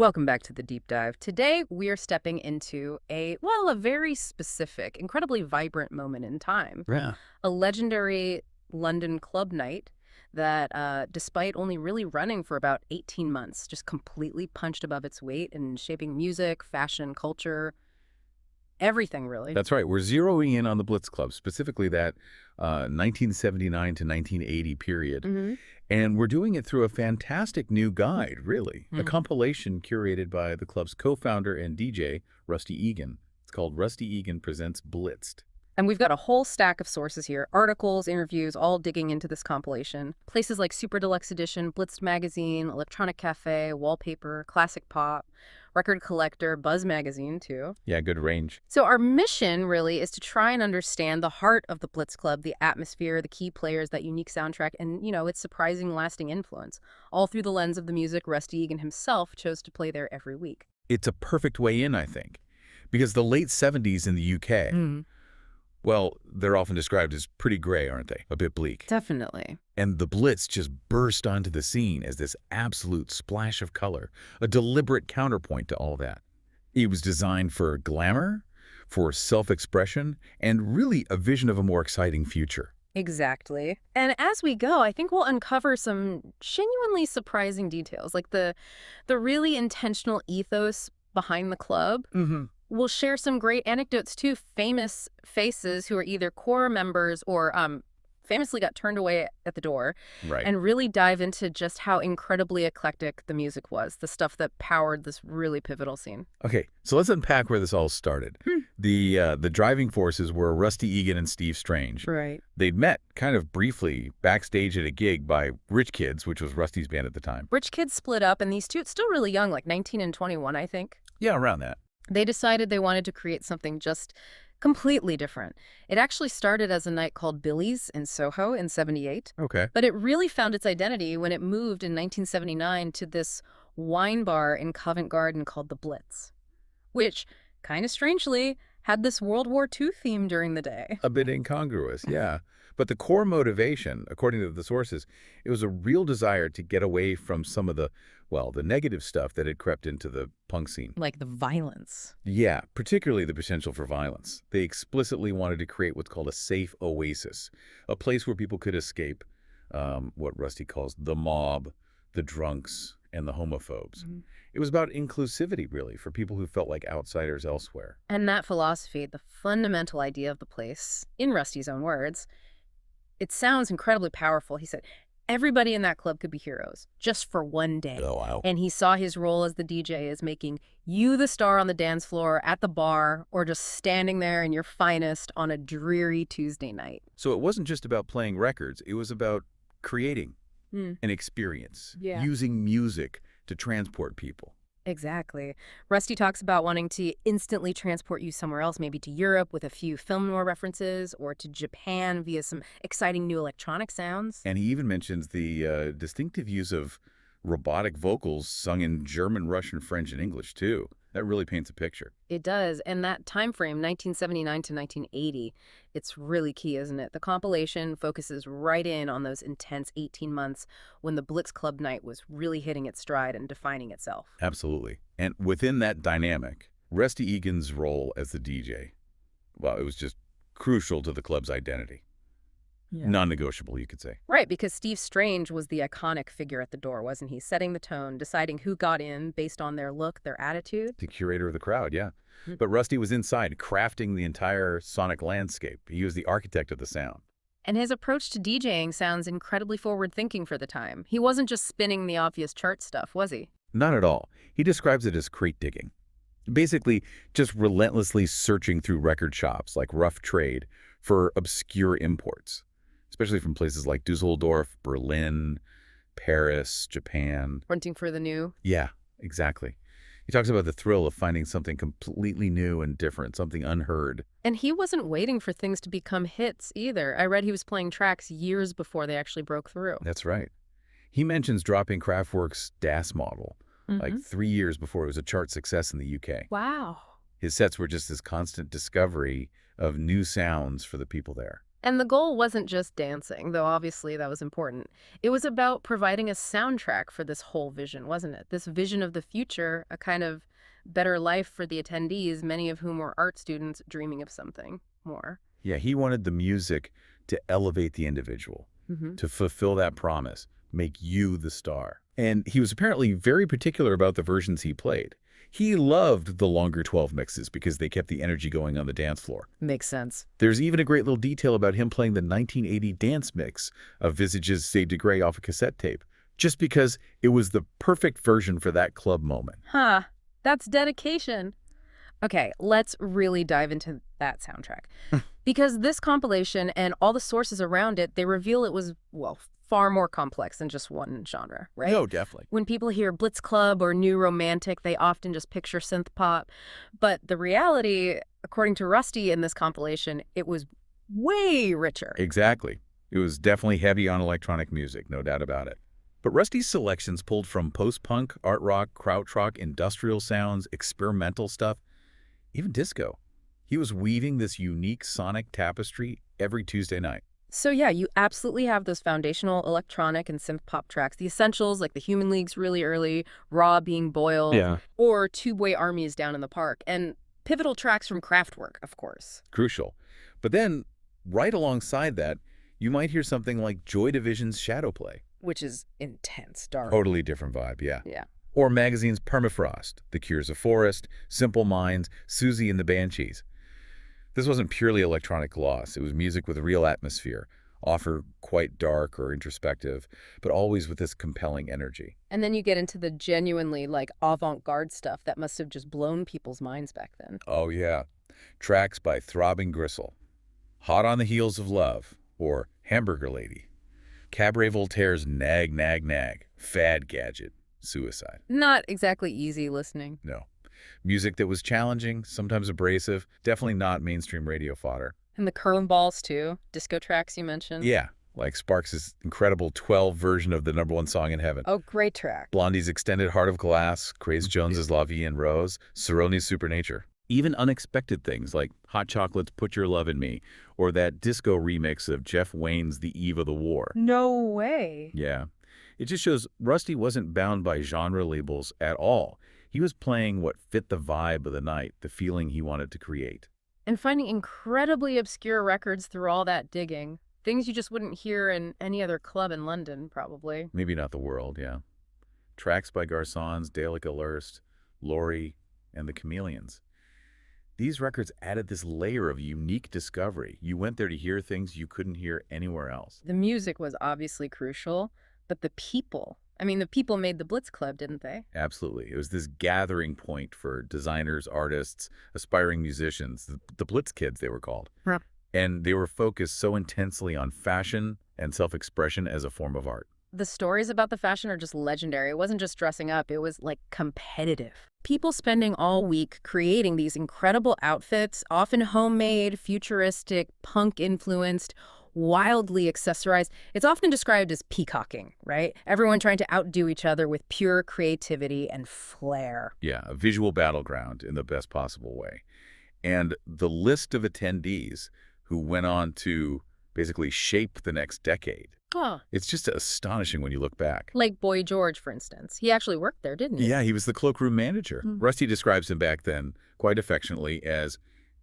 Welcome back to the deep dive. Today, we are stepping into a very specific, incredibly vibrant moment in time. Yeah. A legendary London club night that, despite only really running for about 18 months, just completely punched above its weight in shaping music, fashion, culture, everything, really. That's right. We're zeroing in on the Blitz Club, specifically that 1979 to 1980 period. Mm-hmm. And we're doing it through a fantastic new guide, really. A Mm. compilation curated by the club's co-founder and DJ, Rusty Egan. It's called Rusty Egan Presents Blitzed. And we've got a whole stack of sources here, articles, interviews, all digging into this compilation. Places like Super Deluxe Edition, Blitzed Magazine, Electronic Cafe, Wallpaper, Classic Pop, Record Collector, Buzz Magazine, too. Yeah, good range. So our mission, really, is to try and understand the heart of the Blitz Club, the atmosphere, the key players, that unique soundtrack, and, its surprising lasting influence, all through the lens of the music Rusty Egan himself chose to play there every week. It's a perfect way in, I think, because the late 70s in the UK, well, they're often described as pretty gray, aren't they? A bit bleak. Definitely. And the Blitz just burst onto the scene as this absolute splash of color, a deliberate counterpoint to all that. It was designed for glamour, for self-expression, and really a vision of a more exciting future. Exactly. And as we go, I think we'll uncover some genuinely surprising details, like the really intentional ethos behind the club. Mm-hmm. We'll share some great anecdotes too, famous faces who are either core members or famously got turned away at the door, Right. and really dive into just how incredibly eclectic the music was, the stuff that powered this really pivotal scene. Okay, so let's unpack where this all started. The driving forces were Rusty Egan and Steve Strange. Right. They'd met kind of briefly backstage at a gig by Rich Kids, which was Rusty's band at the time. Rich Kids split up, and these two, still really young, like 19 and 21, I think. Yeah, around that. They decided they wanted to create something just completely different. It actually started as a night called Billy's in Soho in '78, Okay. but it really found its identity when it moved in 1979 to this wine bar in Covent Garden called the Blitz, which, kind of strangely, had this World War II theme during the day. A bit incongruous, yeah. But the core motivation, according to the sources, it was a real desire to get away from some of the negative stuff that had crept into the punk scene. Like the violence. Yeah, particularly the potential for violence. They explicitly wanted to create what's called a safe oasis, a place where people could escape what Rusty calls the mob, the drunks, and the homophobes. It was about inclusivity, really, for people who felt like outsiders elsewhere. And that philosophy, the fundamental idea of the place, in Rusty's own words, it sounds incredibly powerful. He said, everybody in that club could be heroes, just for one day. Oh, wow. And he saw his role as the DJ as making you the star on the dance floor, at the bar, or just standing there in your finest on a dreary Tuesday night. So it wasn't just about playing records. It was about creating an experience, Yeah. using music to transport people. Exactly. Rusty talks about wanting to instantly transport you somewhere else, maybe to Europe with a few film noir references, or to Japan via some exciting new electronic sounds. And he even mentions the distinctive use of robotic vocals sung in German, Russian, French, and English, too. That really paints a picture. It does. And that time frame, 1979 to 1980, it's really key, isn't it? The compilation focuses right in on those intense 18 months when the Blitz Club night was really hitting its stride and defining itself. Absolutely. And within that dynamic, Rusty Egan's role as the DJ, well, it was just crucial to the club's identity. Yeah. Non-negotiable, you could say. Right, because Steve Strange was the iconic figure at the door, wasn't he? Setting the tone, deciding who got in based on their look, their attitude. The curator of the crowd, yeah. But Rusty was inside, crafting the entire sonic landscape. He was the architect of the sound. And his approach to DJing sounds incredibly forward-thinking for the time. He wasn't just spinning the obvious chart stuff, was he? Not at all. He describes it as crate digging. Basically, just relentlessly searching through record shops like Rough Trade for obscure imports, especially from places like Dusseldorf, Berlin, Paris, Japan. Hunting for the new. Yeah, exactly. He talks about the thrill of finding something completely new and different, something unheard. And he wasn't waiting for things to become hits either. I read he was playing tracks years before they actually broke through. That's right. He mentions dropping Kraftwerk's Das Model, like 3 years before it was a chart success in the UK. Wow. His sets were just this constant discovery of new sounds for the people there. And the goal wasn't just dancing, though obviously that was important. It was about providing a soundtrack for this whole vision, wasn't it? This vision of the future, a kind of better life for the attendees, many of whom were art students dreaming of something more. Yeah, he wanted the music to elevate the individual, Hmm. to fulfill that promise, make you the star. And he was apparently very particular about the versions he played. He loved the longer 12 mixes because they kept the energy going on the dance floor. Makes sense. There's even a great little detail about him playing the 1980 dance mix of Visage's Save de Grey off a cassette tape, just because it was the perfect version for that club moment. Huh. That's dedication. Okay, let's really dive into that soundtrack. Because this compilation and all the sources around it, they reveal it was, well, far more complex than just one genre, right? No, definitely. When people hear Blitz Club or New Romantic, they often just picture synth pop. But the reality, according to Rusty in this compilation, it was way richer. Exactly. It was definitely heavy on electronic music, no doubt about it. But Rusty's selections pulled from post-punk, art rock, krautrock, industrial sounds, experimental stuff, even disco. He was weaving this unique sonic tapestry every Tuesday night. So yeah, you absolutely have those foundational electronic and synth pop tracks, the essentials like the Human League's really early, Raw being boiled, Yeah. or Two Boy Armies down in the park, and pivotal tracks from Kraftwerk, of course. Crucial. But then, right alongside that, you might hear something like Joy Division's Shadow Play. Which is intense, dark. Totally different vibe, yeah. Yeah. Or magazines Permafrost, The Cure's a Forest, Simple Minds, Susie and the Banshees. This wasn't purely electronic gloss. It was music with real atmosphere, often quite dark or introspective, but always with this compelling energy. And then you get into the genuinely, like, avant-garde stuff that must have just blown people's minds back then. Oh yeah, tracks by Throbbing Gristle, Hot on the Heels of Love, or Hamburger Lady, Cabaret Voltaire's Nag Nag Nag, Fad Gadget, Suicide. Not exactly easy listening. No. Music that was challenging, sometimes abrasive, definitely not mainstream radio fodder. And the curveballs, too. Disco tracks you mentioned. Yeah, like Sparks' incredible 12 version of the #1 song in heaven. Oh, great track. Blondie's extended Heart of Glass, Craze Jones's La Vie en Rose, Cerrone's Supernature. Even unexpected things like Hot Chocolate's Put Your Love in Me, or that disco remix of Jeff Wayne's The Eve of the War. No way. Yeah. It just shows Rusty wasn't bound by genre labels at all. He was playing what fit the vibe of the night, the feeling he wanted to create. And finding incredibly obscure records through all that digging. Things you just wouldn't hear in any other club in London, probably. Maybe not the world, yeah. Tracks by Garçons, Dalek Alurst, Laurie, and the Chameleons. These records added this layer of unique discovery. You went there to hear things you couldn't hear anywhere else. The music was obviously crucial, but the people. I mean, the people made the Blitz Club, didn't they? Absolutely. It was this gathering point for designers, artists, aspiring musicians, the Blitz Kids, they were called. Huh. And they were focused so intensely on fashion and self-expression as a form of art. The stories about the fashion are just legendary. It wasn't just dressing up, it was like competitive. People spending all week creating these incredible outfits, often homemade, futuristic, punk-influenced, wildly accessorized. It's often described as peacocking, right? Everyone trying to outdo each other with pure creativity and flair. Yeah, a visual battleground in the best possible way. And the list of attendees who went on to basically shape the next decade. Huh. It's just astonishing when you look back. Like Boy George, for instance. He actually worked there, didn't he? Yeah, he was the cloakroom manager. Mm. Rusty describes him back then, quite affectionately, as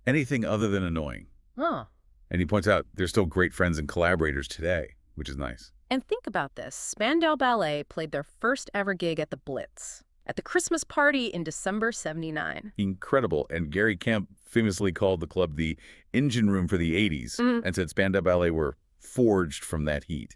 anything other than annoying. Huh. And he points out they're still great friends and collaborators today, which is nice. And think about this. Spandau Ballet played their first ever gig at the Blitz, at the Christmas party in December '79. Incredible. And Gary Kemp famously called the club the engine room for the 80s and said Spandau Ballet were forged from that heat.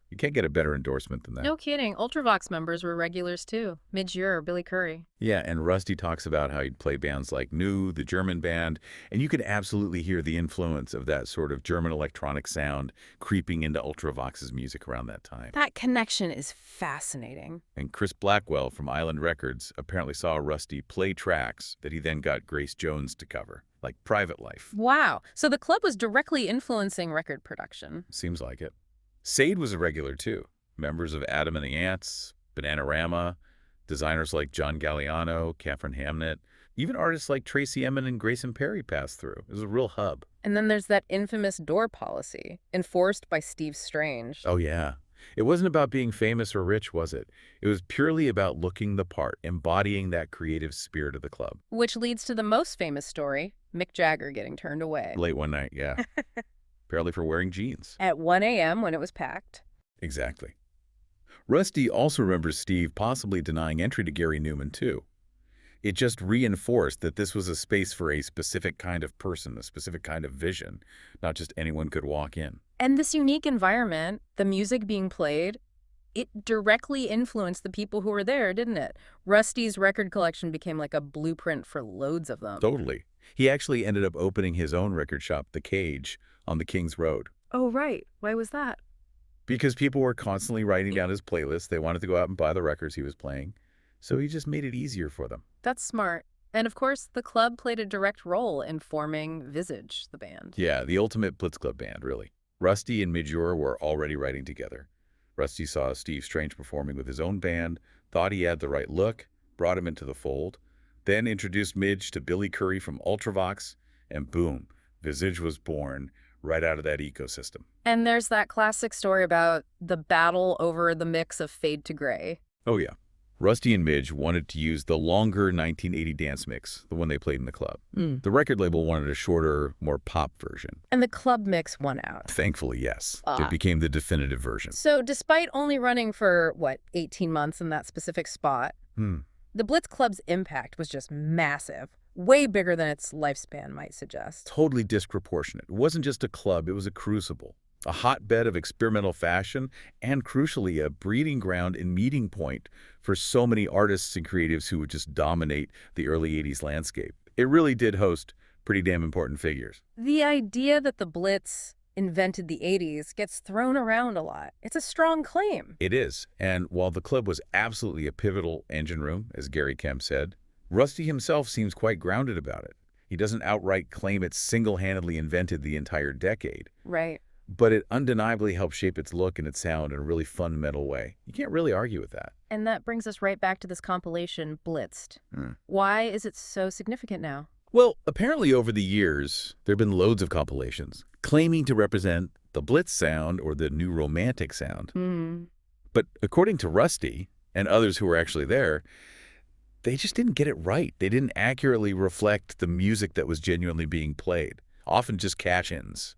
You can't get a better endorsement than that. No kidding. Ultravox members were regulars too. Midge Ure, Billy Curry. Yeah, and Rusty talks about how he'd play bands like New, the German band, and you could absolutely hear the influence of that sort of German electronic sound creeping into Ultravox's music around that time. That connection is fascinating. And Chris Blackwell from Island Records apparently saw Rusty play tracks that he then got Grace Jones to cover, like Private Life. Wow. So the club was directly influencing record production. Seems like it. Sade was a regular, too. Members of Adam and the Ants, Bananarama, designers like John Galliano, Catherine Hamnett, even artists like Tracy Emin and Grayson Perry passed through. It was a real hub. And then there's that infamous door policy, enforced by Steve Strange. Oh, yeah. It wasn't about being famous or rich, was it? It was purely about looking the part, embodying that creative spirit of the club. Which leads to the most famous story, Mick Jagger getting turned away. Late one night, yeah. Apparently for wearing jeans. At 1 a.m. when it was packed. Exactly. Rusty also remembers Steve possibly denying entry to Gary Newman, too. It just reinforced that this was a space for a specific kind of person, a specific kind of vision, not just anyone could walk in. And this unique environment, the music being played, it directly influenced the people who were there, didn't it? Rusty's record collection became like a blueprint for loads of them. Totally. He actually ended up opening his own record shop, The Cage, on the King's Road. Oh, right. Why was that? Because people were constantly writing down his playlist. They wanted to go out and buy the records he was playing. So he just made it easier for them. That's smart. And of course, the club played a direct role in forming Visage, the band. Yeah, the ultimate Blitz Club band, really. Rusty and Midjor were already writing together. Rusty saw Steve Strange performing with his own band, thought he had the right look, brought him into the fold, then introduced Midge to Billy Currie from Ultravox, and boom, Visage was born right out of that ecosystem. And there's that classic story about the battle over the mix of Fade to Gray. Oh, yeah. Rusty and Midge wanted to use the longer 1980 dance mix, the one they played in the club. The record label wanted a shorter, more pop version. And the club mix won out. Thankfully, yes. Ah. It became the definitive version. So despite only running for, 18 months in that specific spot, the Blitz Club's impact was just massive. Way bigger than its lifespan might suggest. Totally disproportionate. It wasn't just a club, it was a crucible. A hotbed of experimental fashion, and crucially, a breeding ground and meeting point for so many artists and creatives who would just dominate the early 80s landscape. It really did host pretty damn important figures. The idea that the Blitz invented the 80s gets thrown around a lot. It's a strong claim. It is, and while the club was absolutely a pivotal engine room, as Gary Kemp said, Rusty himself seems quite grounded about it. He doesn't outright claim it single-handedly invented the entire decade. Right. But it undeniably helped shape its look and its sound in a really fundamental way. You can't really argue with that. And that brings us right back to this compilation, Blitzed. Why is it so significant now? Well, apparently over the years, there have been loads of compilations claiming to represent the Blitz sound or the new romantic sound. But according to Rusty and others who were actually there, they just didn't get it right. They didn't accurately reflect the music that was genuinely being played, often just cash-ins.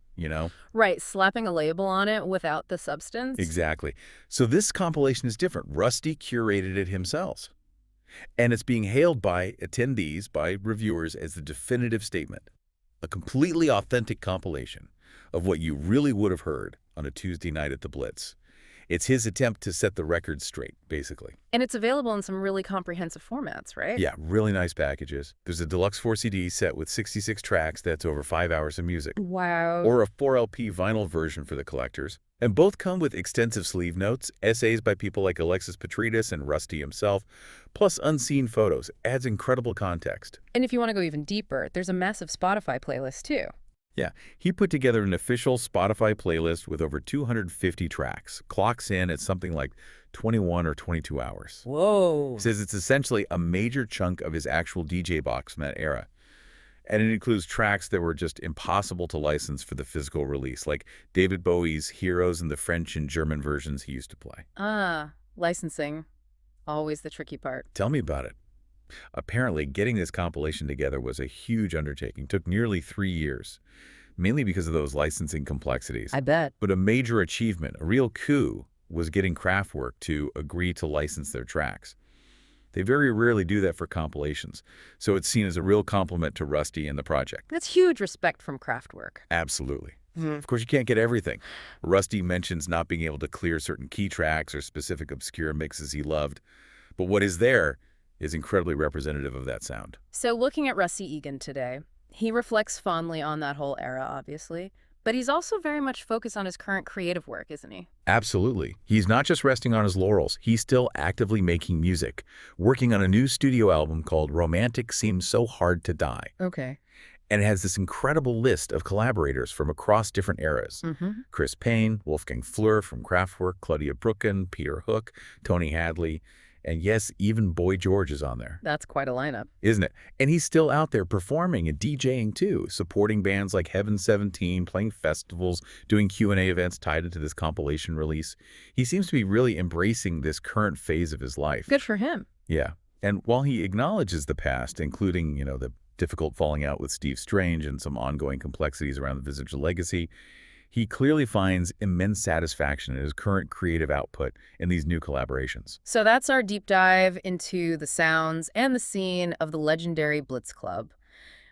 Right, slapping a label on it without the substance? Exactly. So this compilation is different. Rusty curated it himself. And it's being hailed by attendees, by reviewers, as the definitive statement. A completely authentic compilation of what you really would have heard on a Tuesday night at the Blitz. It's his attempt to set the record straight, basically. And it's available in some really comprehensive formats, right? Yeah, really nice packages. There's a deluxe 4CD set with 66 tracks that's over 5 hours of music. Wow. Or a 4LP vinyl version for the collectors. And both come with extensive sleeve notes, essays by people like Alexis Petridis and Rusty himself, plus unseen photos. Adds incredible context. And if you want to go even deeper, there's a massive Spotify playlist, too. Yeah, he put together an official Spotify playlist with over 250 tracks. Clocks in at something like 21 or 22 hours. Whoa. He says it's essentially a major chunk of his actual DJ box from that era. And it includes tracks that were just impossible to license for the physical release, like David Bowie's Heroes and the French and German versions he used to play. Licensing. Always the tricky part. Tell me about it. Apparently, getting this compilation together was a huge undertaking. Took nearly 3 years, mainly because of those licensing complexities. I bet. But a major achievement, a real coup, was getting Kraftwerk to agree to license their tracks. They very rarely do that for compilations, so it's seen as a real compliment to Rusty and the project. That's huge respect from Kraftwerk. Absolutely. Of course, you can't get everything. Rusty mentions not being able to clear certain key tracks or specific obscure mixes he loved, but what is there is incredibly representative of that sound. So looking at Rusty Egan today, he reflects fondly on that whole era, obviously, but he's also very much focused on his current creative work, isn't he? Absolutely. He's not just resting on his laurels. He's still actively making music, working on a new studio album called Romantic Seems So Hard to Die. Okay. And it has this incredible list of collaborators from across different eras. Chris Payne, Wolfgang Flür from Kraftwerk, Claudia Brücken, Peter Hook, Tony Hadley. And yes, even Boy George is on there, That's quite a lineup. isn't it? And he's still out there performing and DJing too, supporting bands like Heaven 17, playing festivals, doing Q&A events tied into this compilation release. He seems to be really embracing this current phase of his life. Good for him. Yeah. And while he acknowledges the past, including, the difficult falling out with Steve Strange and some ongoing complexities around the Visage legacy, he clearly finds immense satisfaction in his current creative output in these new collaborations. So that's our deep dive into the sounds and the scene of the legendary Blitz Club.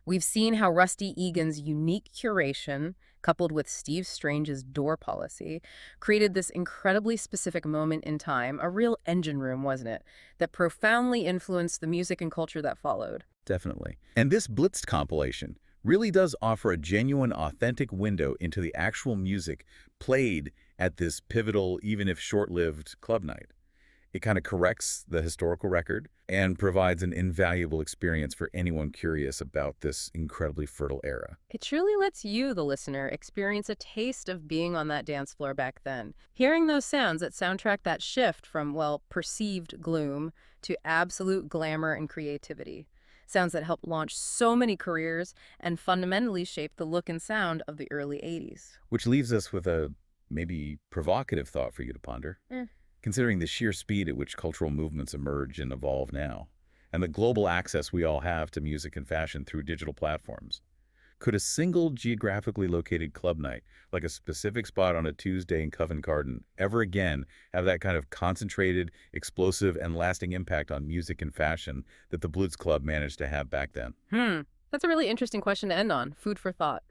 We've seen how Rusty Egan's unique curation, coupled with Steve Strange's door policy, created this incredibly specific moment in time, a real engine room, wasn't it, that profoundly influenced the music and culture that followed. Definitely. And this Blitzed compilation really does offer a genuine, authentic window into the actual music played at this pivotal, even if short-lived, club night. It kind of corrects the historical record and provides an invaluable experience for anyone curious about this incredibly fertile era. It truly lets you, the listener, experience a taste of being on that dance floor back then. Hearing those sounds that soundtrack that shift from, well, perceived gloom to absolute glamour and creativity. Sounds that helped launch so many careers and fundamentally shape the look and sound of the early 80s. Which leaves us with a maybe provocative thought for you to ponder. Considering the sheer speed at which cultural movements emerge and evolve now, and the global access we all have to music and fashion through digital platforms. Could a single geographically located club night, like a specific spot on a Tuesday in Covent Garden, ever again have that kind of concentrated, explosive, and lasting impact on music and fashion that the Blitz Club managed to have back then? That's a really interesting question to end on. Food for thought.